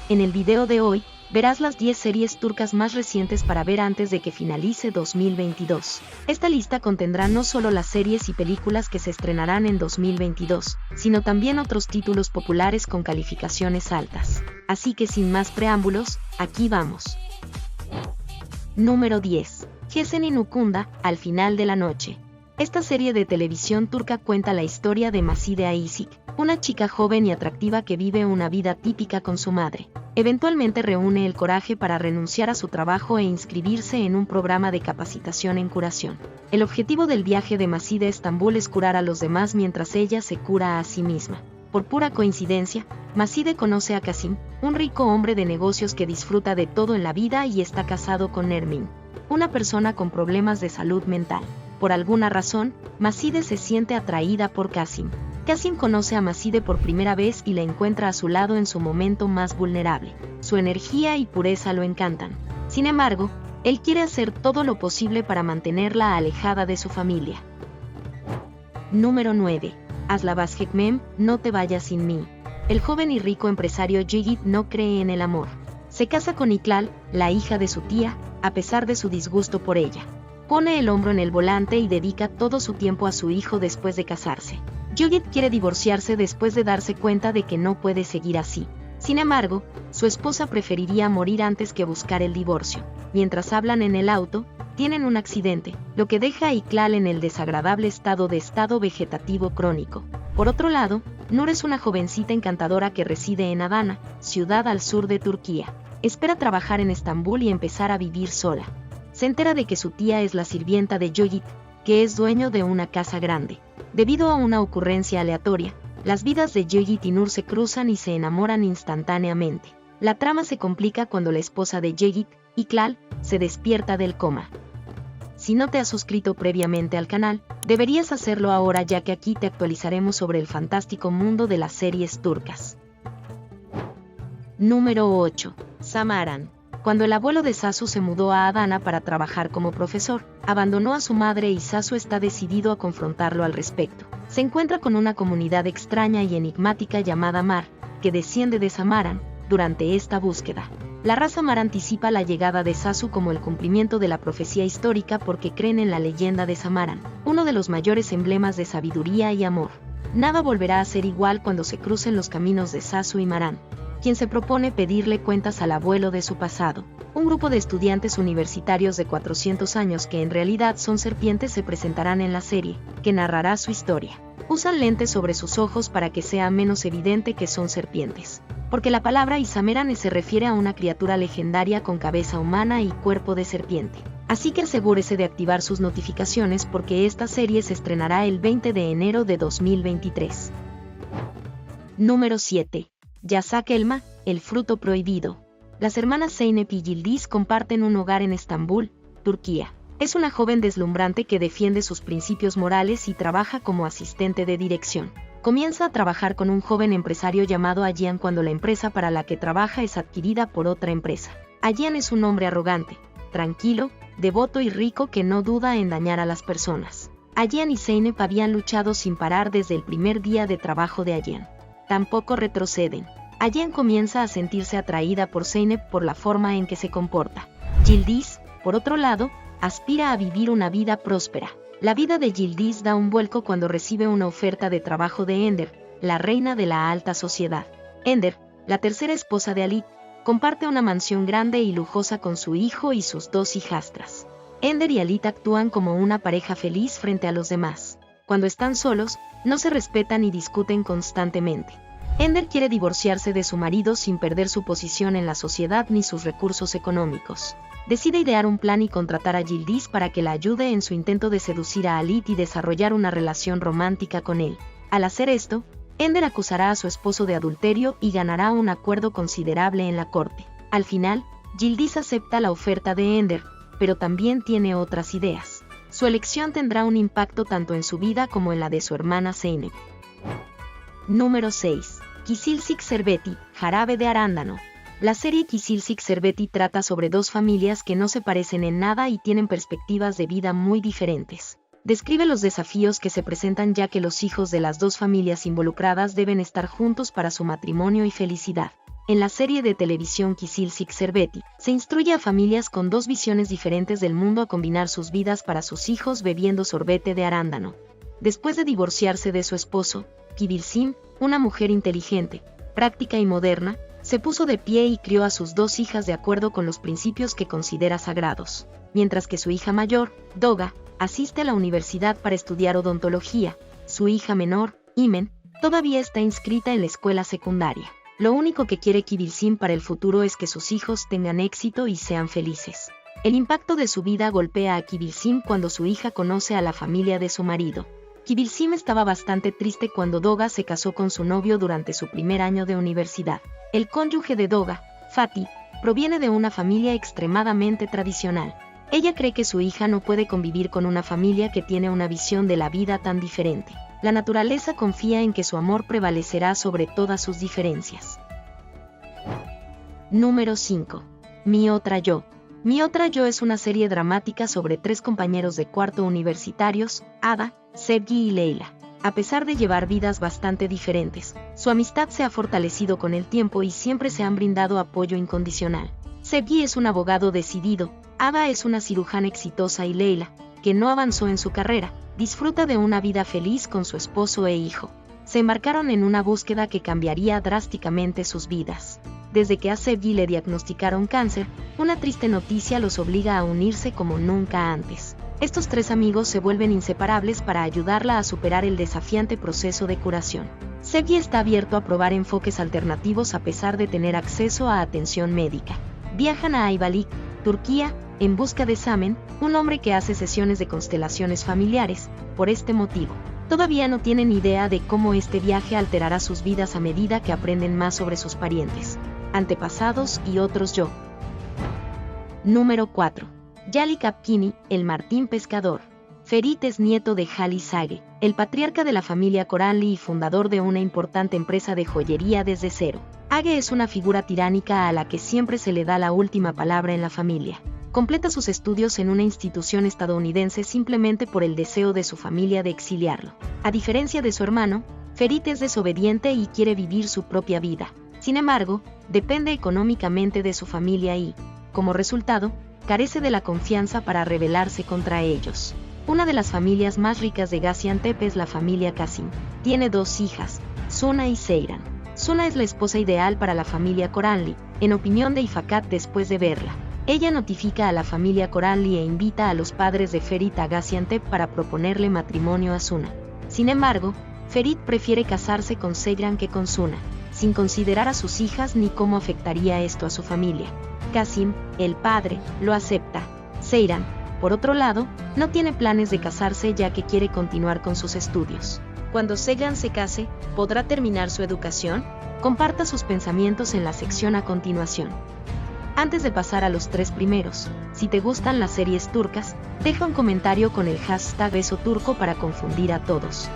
En el video de hoy, verás las 10 series turcas más recientes para ver antes de que finalice 2022. Esta lista contendrá no solo las series y películas que se estrenarán en 2022, sino también otros títulos populares con calificaciones altas. Así que sin más preámbulos, aquí vamos. Número 10. Gecenin Ukunda, al final de la noche. Esta serie de televisión turca cuenta la historia de Macide Aysik, una chica joven y atractiva que vive una vida típica con su madre. Eventualmente reúne el coraje para renunciar a su trabajo e inscribirse en un programa de capacitación en curación. El objetivo del viaje de Macide a Estambul es curar a los demás mientras ella se cura a sí misma. Por pura coincidencia, Macide conoce a Kasim, un rico hombre de negocios que disfruta de todo en la vida y está casado con Nermin, una persona con problemas de salud mental. Por alguna razón, Macide se siente atraída por Kasim. Kasim conoce a Macide por primera vez y la encuentra a su lado en su momento más vulnerable. Su energía y pureza lo encantan. Sin embargo, él quiere hacer todo lo posible para mantenerla alejada de su familia. Número 9. Aslavas Hekmem, no te vayas sin mí. El joven y rico empresario Yigit no cree en el amor. Se casa con Iklal, la hija de su tía, a pesar de su disgusto por ella. Pone el hombro en el volante y dedica todo su tiempo a su hijo después de casarse. Yigit quiere divorciarse después de darse cuenta de que no puede seguir así. Sin embargo, su esposa preferiría morir antes que buscar el divorcio. Mientras hablan en el auto, tienen un accidente, lo que deja a Iklal en el desagradable estado vegetativo crónico. Por otro lado, Nur es una jovencita encantadora que reside en Adana, ciudad al sur de Turquía. Espera trabajar en Estambul y empezar a vivir sola. Se entera de que su tía es la sirvienta de Yigit, que es dueño de una casa grande. Debido a una ocurrencia aleatoria, las vidas de Yigit y Nur se cruzan y se enamoran instantáneamente. La trama se complica cuando la esposa de Yigit, Iklal, se despierta del coma. Si no te has suscrito previamente al canal, deberías hacerlo ahora, ya que aquí te actualizaremos sobre el fantástico mundo de las series turcas. Número 8. Samaran. Cuando el abuelo de Sasu se mudó a Adana para trabajar como profesor, abandonó a su madre y Sasu está decidido a confrontarlo al respecto. Se encuentra con una comunidad extraña y enigmática llamada Mar, que desciende de Samaran. Durante esta búsqueda, la raza Mar anticipa la llegada de Sasu como el cumplimiento de la profecía histórica porque creen en la leyenda de Samaran, uno de los mayores emblemas de sabiduría y amor. Nada volverá a ser igual cuando se crucen los caminos de Sasu y Maran, quien se propone pedirle cuentas al abuelo de su pasado. Un grupo de estudiantes universitarios de 400 años que en realidad son serpientes se presentarán en la serie, que narrará su historia. Usan lentes sobre sus ojos para que sea menos evidente que son serpientes, porque la palabra Isamerane se refiere a una criatura legendaria con cabeza humana y cuerpo de serpiente. Así que asegúrese de activar sus notificaciones porque esta serie se estrenará el 20 de enero de 2023. Número 7. Yasak Elma, el fruto prohibido. Las hermanas Zeynep y Yildiz comparten un hogar en Estambul, Turquía. Es una joven deslumbrante que defiende sus principios morales y trabaja como asistente de dirección. Comienza a trabajar con un joven empresario llamado Ayan cuando la empresa para la que trabaja es adquirida por otra empresa. Ayan es un hombre arrogante, tranquilo, devoto y rico que no duda en dañar a las personas. Ayan y Zeynep habían luchado sin parar desde el primer día de trabajo de Ayan. Tampoco retroceden. Ayan comienza a sentirse atraída por Zeynep por la forma en que se comporta. Yildiz, por otro lado, aspira a vivir una vida próspera. La vida de Yildiz da un vuelco cuando recibe una oferta de trabajo de Ender, la reina de la alta sociedad. Ender, la tercera esposa de Ali, comparte una mansión grande y lujosa con su hijo y sus 2 hijastras. Ender y Alit actúan como una pareja feliz frente a los demás. Cuando están solos, no se respetan y discuten constantemente. Ender quiere divorciarse de su marido sin perder su posición en la sociedad ni sus recursos económicos. Decide idear un plan y contratar a Yildiz para que la ayude en su intento de seducir a Alit y desarrollar una relación romántica con él. Al hacer esto, Ender acusará a su esposo de adulterio y ganará un acuerdo considerable en la corte. Al final, Yildiz acepta la oferta de Ender, pero también tiene otras ideas. Su elección tendrá un impacto tanto en su vida como en la de su hermana Zeynep. Número 6. Kızılcık Şerbeti, jarabe de arándano. La serie Kızılcık Şerbeti trata sobre 2 familias que no se parecen en nada y tienen perspectivas de vida muy diferentes. Describe los desafíos que se presentan ya que los hijos de las 2 familias involucradas deben estar juntos para su matrimonio y felicidad. En la serie de televisión Kisilsik Serveti, se instruye a familias con dos visiones diferentes del mundo a combinar sus vidas para sus hijos bebiendo sorbete de arándano. Después de divorciarse de su esposo, Kibilsim, una mujer inteligente, práctica y moderna, se puso de pie y crió a sus dos hijas de acuerdo con los principios que considera sagrados, mientras que su hija mayor, Doga, asiste a la universidad para estudiar odontología. Su hija menor, Imen, todavía está inscrita en la escuela secundaria. Lo único que quiere Kibilsim para el futuro es que sus hijos tengan éxito y sean felices. El impacto de su vida golpea a Kibilsim cuando su hija conoce a la familia de su marido. Kibilsim estaba bastante triste cuando Doga se casó con su novio durante su primer año de universidad. El cónyuge de Doga, Fatih, proviene de una familia extremadamente tradicional. Ella cree que su hija no puede convivir con una familia que tiene una visión de la vida tan diferente. La naturaleza confía en que su amor prevalecerá sobre todas sus diferencias. Número 5. Mi otra yo. Mi otra yo es una serie dramática sobre tres compañeros de cuarto universitarios, Ada, Sevgi y Leila. A pesar de llevar vidas bastante diferentes, su amistad se ha fortalecido con el tiempo y siempre se han brindado apoyo incondicional. Sevgi es un abogado decidido, Ada es una cirujana exitosa y Leila, que no avanzó en su carrera, disfruta de una vida feliz con su esposo e hijo. Se embarcaron en una búsqueda que cambiaría drásticamente sus vidas. Desde que a Sevgi le diagnosticaron cáncer, una triste noticia los obliga a unirse como nunca antes. Estos tres amigos se vuelven inseparables para ayudarla a superar el desafiante proceso de curación. Sevgi está abierto a probar enfoques alternativos a pesar de tener acceso a atención médica. Viajan a Ayvalık, Turquía, en busca de Samen, un hombre que hace sesiones de constelaciones familiares. Por este motivo, todavía no tienen idea de cómo este viaje alterará sus vidas a medida que aprenden más sobre sus parientes, antepasados y otros yo. Número 4. Yali Kapkini, el Martín Pescador. Ferit es nieto de Halis Sage, el patriarca de la familia Koranli y fundador de una importante empresa de joyería desde cero. Age es una figura tiránica a la que siempre se le da la última palabra en la familia. Completa sus estudios en una institución estadounidense simplemente por el deseo de su familia de exiliarlo. A diferencia de su hermano, Ferit es desobediente y quiere vivir su propia vida. Sin embargo, depende económicamente de su familia y, como resultado, carece de la confianza para rebelarse contra ellos. Una de las familias más ricas de Gaziantep es la familia Kasim. Tiene dos hijas, Suna y Seyran. Suna es la esposa ideal para la familia Koranli, en opinión de Ifakat después de verla. Ella notifica a la familia Koranli e invita a los padres de Ferit a Gaziantep para proponerle matrimonio a Suna. Sin embargo, Ferit prefiere casarse con Seyran que con Suna, sin considerar a sus hijas ni cómo afectaría esto a su familia. Kasim, el padre, lo acepta. Seyran, por otro lado, no tiene planes de casarse ya que quiere continuar con sus estudios. Cuando Seyran se case, ¿podrá terminar su educación? Comparta sus pensamientos en la sección a continuación. Antes de pasar a los tres primeros, si te gustan las series turcas, deja un comentario con el hashtag #EsoTurco para confundir a todos.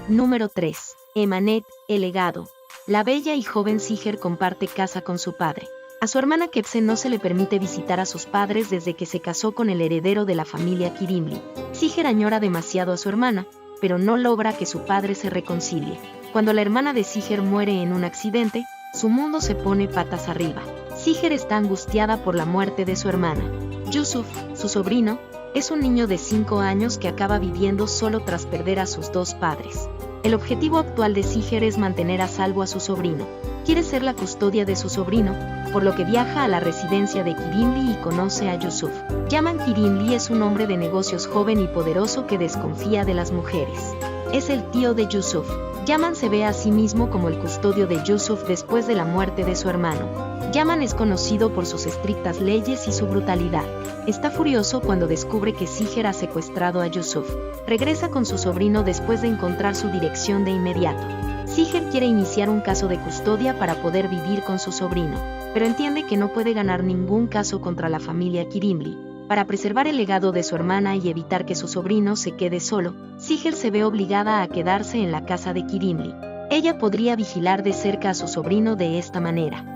Número 3. Emanet, el legado. La bella y joven Siher comparte casa con su padre. A su hermana Kepse no se le permite visitar a sus padres desde que se casó con el heredero de la familia Kirimli. Siher añora demasiado a su hermana, pero no logra que su padre se reconcilie. Cuando la hermana de Siher muere en un accidente, su mundo se pone patas arriba. Siher está angustiada por la muerte de su hermana. Yusuf, su sobrino, es un niño de 5 años que acaba viviendo solo tras perder a sus dos padres. El objetivo actual de Siher es mantener a salvo a su sobrino. Quiere ser la custodia de su sobrino, por lo que viaja a la residencia de Kirimli y conoce a Yusuf. Yaman Kirimli es un hombre de negocios joven y poderoso que desconfía de las mujeres. Es el tío de Yusuf. Yaman se ve a sí mismo como el custodio de Yusuf después de la muerte de su hermano. Yaman es conocido por sus estrictas leyes y su brutalidad. Está furioso cuando descubre que Siher ha secuestrado a Yusuf. Regresa con su sobrino después de encontrar su dirección de inmediato. Siher quiere iniciar un caso de custodia para poder vivir con su sobrino, pero entiende que no puede ganar ningún caso contra la familia Kirimli. Para preservar el legado de su hermana y evitar que su sobrino se quede solo, Siher se ve obligada a quedarse en la casa de Kirimli. Ella podría vigilar de cerca a su sobrino de esta manera.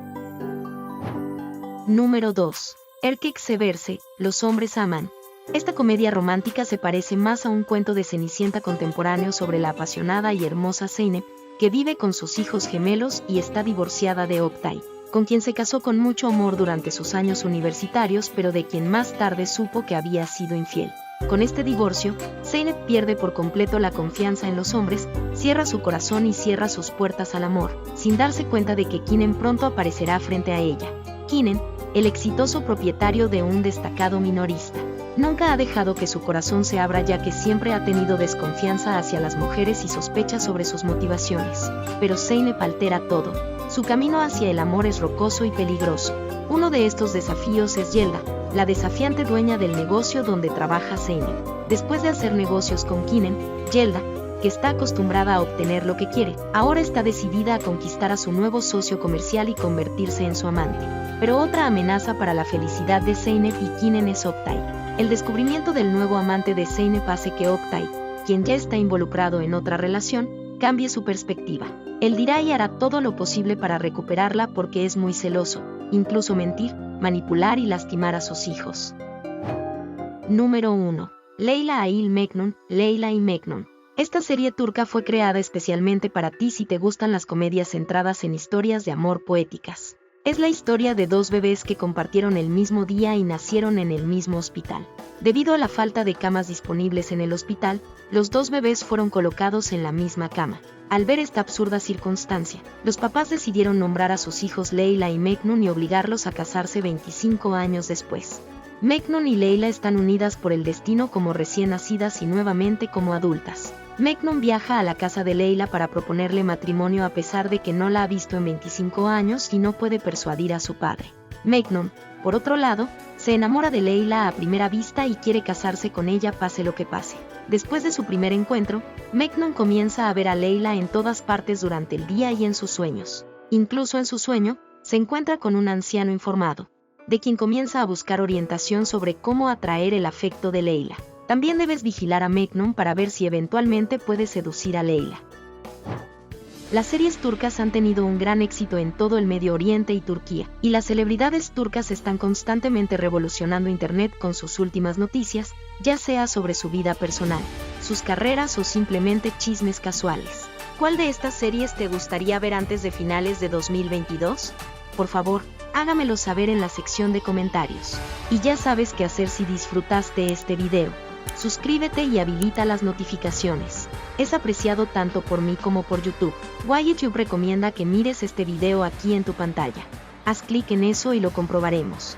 Número 2. Erkek Severse, los hombres aman. Esta comedia romántica se parece más a un cuento de Cenicienta contemporáneo sobre la apasionada y hermosa Zeynep, que vive con sus hijos gemelos y está divorciada de Oktay, con quien se casó con mucho amor durante sus años universitarios, pero de quien más tarde supo que había sido infiel. Con este divorcio, Zeynep pierde por completo la confianza en los hombres, cierra su corazón y cierra sus puertas al amor, sin darse cuenta de que Kynen pronto aparecerá frente a ella. Kynen, el exitoso propietario de un destacado minorista, nunca ha dejado que su corazón se abra, ya que siempre ha tenido desconfianza hacia las mujeres y sospecha sobre sus motivaciones. Pero Zeynep altera todo. Su camino hacia el amor es rocoso y peligroso. Uno de estos desafíos es Yelda, la desafiante dueña del negocio donde trabaja Zeynep. Después de hacer negocios con Kynen, Yelda, que está acostumbrada a obtener lo que quiere, ahora está decidida a conquistar a su nuevo socio comercial y convertirse en su amante. Pero otra amenaza para la felicidad de Zeynep y Kynen es Oktay. El descubrimiento del nuevo amante de Zeynep hace que Oktay, quien ya está involucrado en otra relación, cambie su perspectiva. Él dirá y hará todo lo posible para recuperarla porque es muy celoso, incluso mentir, manipular y lastimar a sus hijos. Número 1. Leyla Ail Mecnun, Leyla y Mecnun. Esta serie turca fue creada especialmente para ti si te gustan las comedias centradas en historias de amor poéticas. Es la historia de dos bebés que compartieron el mismo día y nacieron en el mismo hospital. Debido a la falta de camas disponibles en el hospital, los dos bebés fueron colocados en la misma cama. Al ver esta absurda circunstancia, los papás decidieron nombrar a sus hijos Leyla y Mecnun y obligarlos a casarse 25 años después. Mecnun y Leyla están unidas por el destino como recién nacidas y nuevamente como adultas. Mecnun viaja a la casa de Leyla para proponerle matrimonio a pesar de que no la ha visto en 25 años y no puede persuadir a su padre. Mecnun, por otro lado, se enamora de Leyla a primera vista y quiere casarse con ella pase lo que pase. Después de su primer encuentro, Mecnun comienza a ver a Leyla en todas partes durante el día y en sus sueños. Incluso en su sueño, se encuentra con un anciano informado, de quien comienza a buscar orientación sobre cómo atraer el afecto de Leyla. También debes vigilar a Mecnun para ver si eventualmente puedes seducir a Leyla. Las series turcas han tenido un gran éxito en todo el Medio Oriente y Turquía, y las celebridades turcas están constantemente revolucionando Internet con sus últimas noticias, ya sea sobre su vida personal, sus carreras o simplemente chismes casuales. ¿Cuál de estas series te gustaría ver antes de finales de 2022? Por favor, hágamelo saber en la sección de comentarios. Y ya sabes qué hacer si disfrutaste este video. Suscríbete y habilita las notificaciones. Es apreciado tanto por mí como por YouTube. YouTube recomienda que mires este video aquí en tu pantalla. Haz clic en eso y lo comprobaremos.